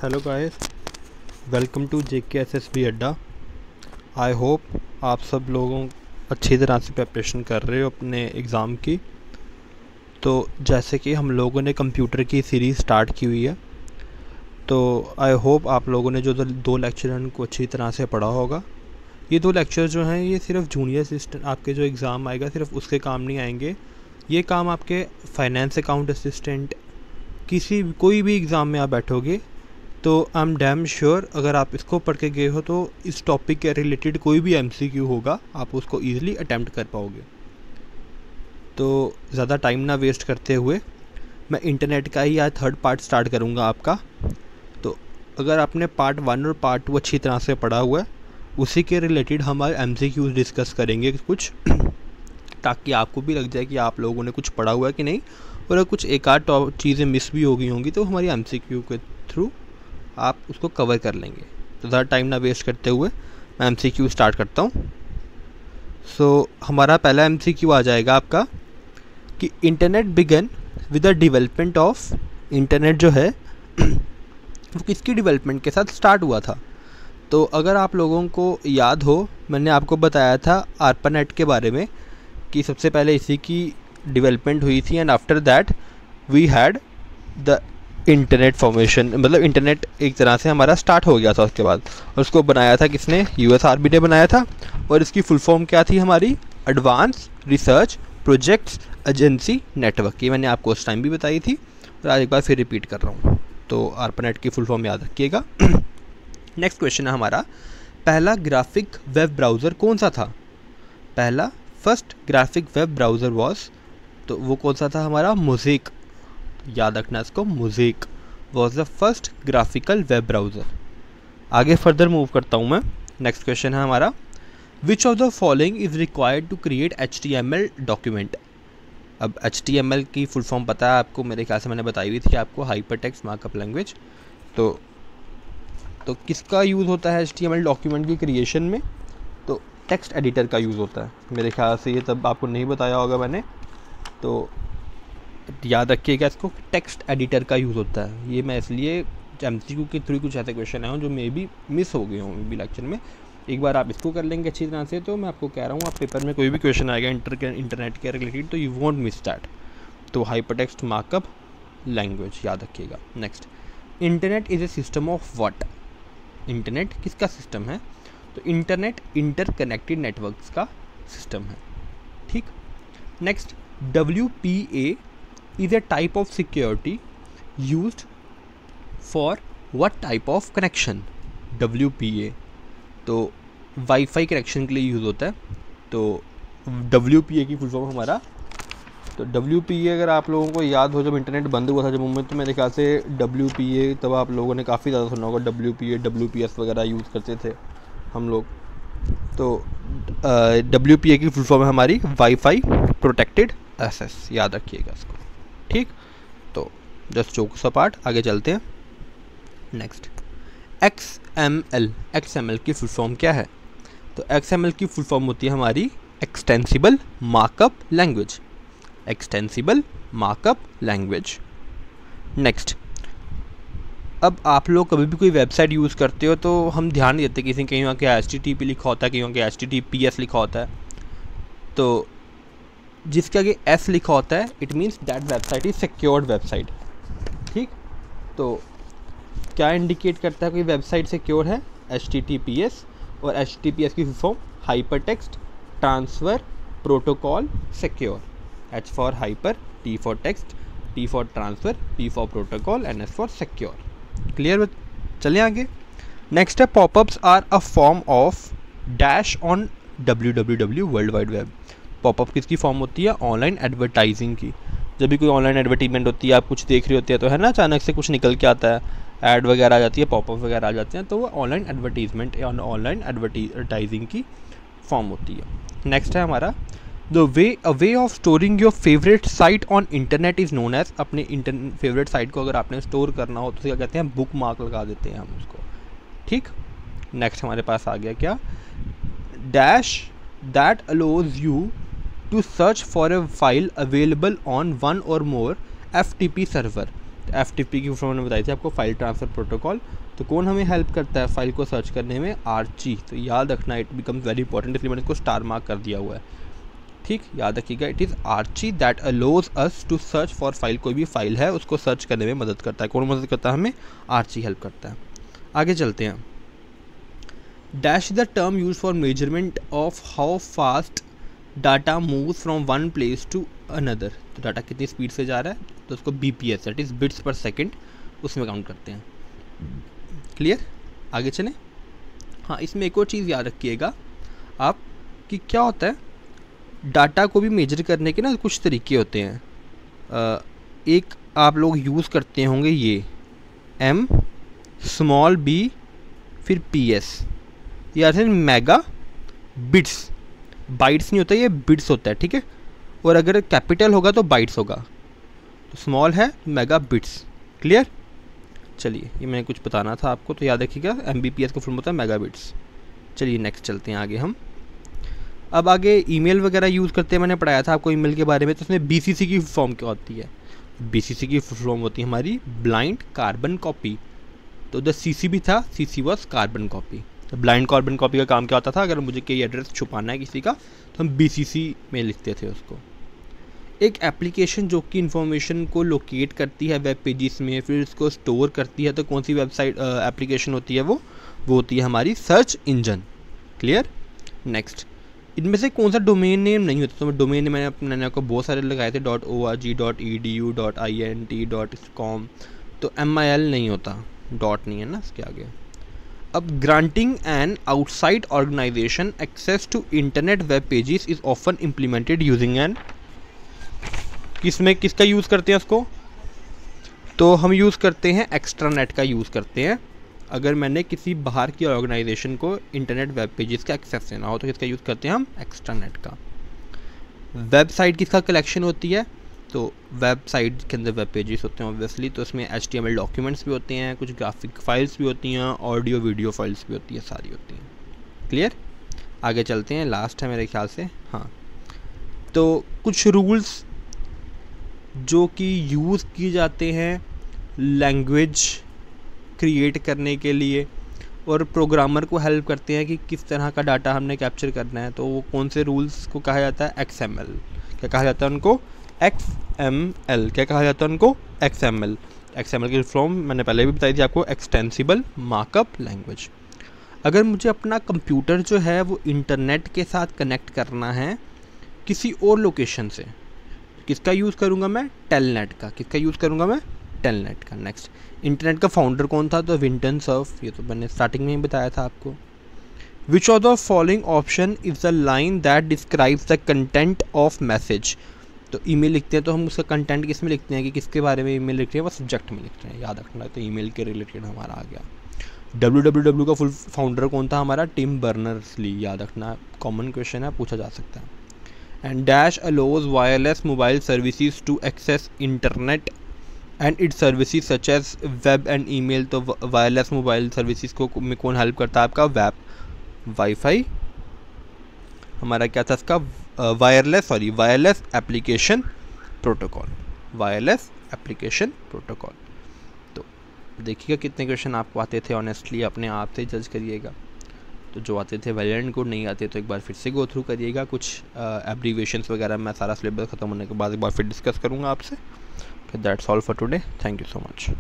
Hello guys, welcome to JKSSB Adda. I hope आप सब लोगों अच्छी तरह से प्रिपरेशन कर रहे हो अपने एग्ज़ाम की। तो जैसे कि हम लोगों ने कंप्यूटर की सीरीज़ स्टार्ट की हुई है, तो आई होप आप लोगों ने जो दो लेक्चर हैं उनको अच्छी तरह से पढ़ा होगा। ये दो लेक्चर जो हैं ये सिर्फ जूनियर असिस्टेंट आपके जो एग्ज़ाम आएगा सिर्फ उसके काम नहीं आएंगे। ये काम आपके फाइनेंस अकाउंट असिस्टेंट कोई भी एग्ज़ाम में आप बैठोगे तो आई एम डैम श्योर अगर आप इसको पढ़ के गए हो तो इस टॉपिक के रिलेटेड कोई भी MCQ होगा आप उसको ईज़िली अटैम्प्ट कर पाओगे। तो ज़्यादा टाइम ना वेस्ट करते हुए मैं इंटरनेट का ही आज थर्ड पार्ट स्टार्ट करूँगा आपका। तो अगर आपने पार्ट 1 और पार्ट 2 अच्छी तरह से पढ़ा हुआ है उसी के रिलेटेड हमारे MCQs डिस्कस करेंगे कुछ ताकि आपको भी लग जाए कि आप लोगों ने कुछ पढ़ा हुआ है कि नहीं, और अगर कुछ एक आध चीज़ें मिस भी हो गई होंगी तो हमारी MCQ के थ्रू आप उसको कवर कर लेंगे। तो ज़्यादा टाइम ना वेस्ट करते हुए मैं MCQ स्टार्ट करता हूँ। हमारा पहला MCQ आ जाएगा आपका कि internet began with the development of internet जो है वो किसकी डेवलपमेंट के साथ स्टार्ट हुआ था। तो अगर आप लोगों को याद हो मैंने आपको बताया था ARPANET के बारे में कि सबसे पहले इसी की डेवलपमेंट हुई थी and after that we had the internet formation, मतलब इंटरनेट एक तरह से हमारा स्टार्ट हो गया था उसके बाद। और उसको बनाया था किसने? USRB ने बनाया था। और इसकी फुल फॉर्म क्या थी हमारी? Advance research projects agency network. ये मैंने आपको उस टाइम भी बताई थी और आज एक बार फिर रिपीट कर रहा हूँ। तो ARPANET की फुल फॉर्म याद रखिएगा। नेक्स्ट क्वेश्चन है हमारा, पहला ग्राफिक वेब ब्राउज़र कौन सा था? पहला first graphic web browser was, तो वो कौन सा था हमारा? मोज़ेक। याद रखना इसको, Mosaic was the first graphical web browser. आगे फर्दर मूव करता हूँ मैं। नेक्स्ट क्वेश्चन है हमारा, which of the following is required to create HTML document. अब HTML की फुल फॉर्म पता है आपको, मेरे ख्याल से मैंने बताई हुई थी आपको, हाइपर टेक्स्ट मार्कअप लैंग्वेज। तो किसका यूज़ होता है HTML डॉक्यूमेंट की क्रिएशन में? तो टेक्स्ट एडिटर का यूज़ होता है। मेरे ख्याल से ये तब आपको नहीं बताया होगा मैंने, तो याद रखिएगा इसको, टेक्स्ट एडिटर का यूज़ होता है। ये मैं इसलिए MCQ के थ्रू कुछ ऐसे क्वेश्चन आए हों जो मे बी मिस हो गए हों मे बी लेक्चर में। एक बार आप इसको कर लेंगे अच्छी तरह से तो मैं आपको कह रहा हूँ आप पेपर में कोई भी क्वेश्चन आएगा इंटरनेट के रिलेटेड तो यू वॉन्ट मिस दैट। तो हाइपरटेक्स्ट मार्कअप लैंग्वेज याद रखिएगा। Next, internet is a system of what. Internet किसका सिस्टम है? तो इंटरनेट इंटरकनेक्टेड नेटवर्क्स का सिस्टम है। ठीक। Next, WPA is a type of security used for what type of connection? WPA तो वाईफाई कनेक्शन के लिए यूज़ होता है। तो WPA की फुल फॉर्म हमारा, तो WPA अगर आप लोगों को याद हो जब इंटरनेट बंद हुआ था जम्मू में तो मेरे ख्याल से WPA तब आप लोगों ने काफ़ी ज़्यादा सुना होगा। WPA WPS वगैरह यूज़ करते थे हम लोग। तो WPA की फुल फॉर्म है हमारी वाईफाई प्रोटेक्टेड एक्सेस। याद रखिएगा इसको। ठीक, तो जस्ट जोक सा पार्ट, आगे चलते हैं। नेक्स्ट, XML की फुल फॉर्म क्या है? तो XML की फुल फॉर्म होती है हमारी extensible markup language. Extensible markup language. Next, अब आप लोग कभी भी कोई वेबसाइट यूज़ करते हो तो हम ध्यान नहीं देते, किसी कहीं वहाँ के HTTP लिखा होता है, कहीं वहाँ के HTTPS लिखा होता है। तो जिसके आगे S लिखा होता है it means that website is secured website. ठीक, तो क्या इंडिकेट करता है कोई वेबसाइट सिक्योर है? HTTPS, और HTTPS की form hyper text transfer protocol secure. H for hyper, T for text, T for transfer, P for protocol and S for secure. Clear? चलिए आगे। नेक्स्ट है, popups are a form of dash on www world wide web. Popup किसकी form होती है? Online advertising की। जब भी कोई ऑनलाइन एडवर्टीजमेंट होती है, आप कुछ देख रहे होते हैं तो है ना, अचानक से कुछ निकल के आता है, ऐड वगैरह आ जाती है, पॉपअप वगैरह आ जाते हैं, तो वो ऑनलाइन एडवर्टीजमेंट या ऑनलाइन एडवर्टाइजिंग की फॉर्म होती है। नेक्स्ट है हमारा, a way of storing your favourite site on internet is known as. अपने फेवरेट साइट को अगर आपने स्टोर करना हो तो क्या कहते हैं? बुक मार्क लगा देते हैं हम उसको। ठीक। नेक्स्ट हमारे पास आ गया क्या? Dash that allows you to search for a file available on one or more FTP server। FTP की फॉर्म मैंने बताई थी आपको, फाइल ट्रांसफ़र प्रोटोकॉल। तो कौन हमें हेल्प करता है फाइल को सर्च करने में? आर्ची। तो याद रखना, इट बिकम्स वेरी इंपॉर्टेंट, इसलिए मैंने इसको स्टार मार्क कर दिया हुआ है। ठीक, याद रखिएगा, it is Archie that allows us to search for file. कोई भी फाइल है उसको सर्च करने में मदद करता है। कौन मदद करता है हमें? आर्ची हेल्प करता है। आगे चलते हैं। Dash the term use for measurement of how fast data move from one place to another. तो डाटा कितनी स्पीड से जा रहा है, तो उसको BPS that is bits per second, उसमें काउंट करते हैं। क्लियर? आगे चलें। हाँ, इसमें एक और चीज़ याद रखिएगा आप कि क्या होता है, डाटा को भी मेजर करने के ना कुछ तरीके होते हैं। एक आप लोग यूज़ करते होंगे ये M स्मॉल b फिर PS, ये आते हैं मेगा बिट्स। बाइट्स नहीं होता, ये बिट्स होता है, ठीक है। और अगर कैपिटल होगा तो बाइट्स होगा, तो स्मॉल है मेगा बिट्स। क्लियर? चलिए, ये मैंने कुछ बताना था आपको, तो याद रखिएगा MBPS का फुल होता है मेगा बिट्स। चलिए नेक्स्ट चलते हैं आगे हम। अब आगे ईमेल वगैरह यूज़ करते हैं, मैंने पढ़ाया था आपको ईमेल के बारे में। तो उसमें BCC की फॉर्म क्या होती है? BCC की फॉर्म होती है हमारी ब्लाइंड कार्बन कॉपी। तो द CC भी था, CC वॉज कार्बन कॉपी। तो ब्लाइंड कार्बन कॉपी का काम क्या होता था? अगर मुझे कोई एड्रेस छुपाना है किसी का, तो हम BCC में लिखते थे उसको। एक एप्लीकेशन जो कि इन्फॉर्मेशन को लोकेट करती है वेब पेजेस में, फिर उसको स्टोर करती है, तो कौन सी वेबसाइट एप्लीकेशन होती है? वो होती है हमारी सर्च इंजन। क्लियर? नेक्स्ट, इनमें से कौन सा डोमेन नेम नहीं होता? तो डोमेन नेम मैंने आपको बहुत सारे लगाए थे, .org, .edu, .int, .com। तो MIL नहीं होता, डॉट नहीं है ना इसके आगे। अब granting an outside organization access to internet web pages is often implemented using an, किसका यूज़ करते हैं इसको? तो हम यूज़ करते हैं एक्स्ट्रानेट का यूज़ करते हैं। अगर मैंने किसी बाहर की ऑर्गेनाइजेशन को इंटरनेट वेब पेजेस का एक्सेस देना हो, तो किसका यूज़ करते हैं हम? एक्स्ट्रानेट का। वेबसाइट किसका कलेक्शन होती है? तो वेबसाइट के अंदर वेब पेजेस होते हैं ऑब्वियसली, तो उसमें HTML डॉक्यूमेंट्स भी होते हैं, कुछ ग्राफिक फाइल्स भी होती हैं, ऑडियो वीडियो फाइल्स भी होती है, सारी होती हैं। क्लियर? आगे चलते हैं, लास्ट है मेरे ख्याल से। हाँ, तो कुछ रूल्स जो कि यूज़ किए जाते हैं लैंग्वेज क्रिएट करने के लिए और प्रोग्रामर को हेल्प करते हैं कि किस तरह का डाटा हमने कैप्चर करना है। तो वो कौन से रूल्स को कहा जाता है? XML। क्या कहा जाता है उनको? XML। क्या कहा जाता है उनको? XML। XML की फॉर्म मैंने पहले भी बताई थी आपको, एक्सटेंसिबल मार्कअप लैंग्वेज। अगर मुझे अपना कंप्यूटर जो है वो इंटरनेट के साथ कनेक्ट करना है किसी और लोकेशन से, किसका यूज़ करूँगा मैं? टेलनेट का। किसका यूज़ करूँगा मैं? टेलनेट का। नेक्स्ट, इंटरनेट का फाउंडर कौन था? तो विंटन सर्फ। ये तो मैंने स्टार्टिंग में ही बताया था आपको। विच of the following option is the line that describes the content of message. तो ईमेल लिखते हैं तो हम उसका कंटेंट किस में लिखते हैं कि किसके बारे में ईमेल लिख रहे हैं? वो सब्जेक्ट में लिखते हैं, याद रखना। तो ईमेल के रिलेटेड हमारा आ गया। www का फुल फाउंडर कौन था हमारा? Tim Berners-Lee. याद रखना, कॉमन क्वेश्चन है, पूछा जा सकता है। And dash allows wireless mobile services to access internet and its services such as web and email. तो वायरलेस मोबाइल सर्विसेज को में कौन हेल्प करता है आपका? Web, wifi. हमारा क्या था इसका? Wireless application protocol. Wireless application protocol. तो देखिएगा कितने क्वेश्चन आपको आते थे, ऑनेस्टली अपने आप से जज करिएगा। तो जो आते थे वेल एंड गुड, नहीं आते तो एक बार फिर से गो थ्रू करिएगा। कुछ एब्रीवेशंस वगैरह मैं सारा सिलेबस ख़त्म होने के बाद एक बार फिर डिस्कस करूँगा आपसे। That's all for today. Thank you so much.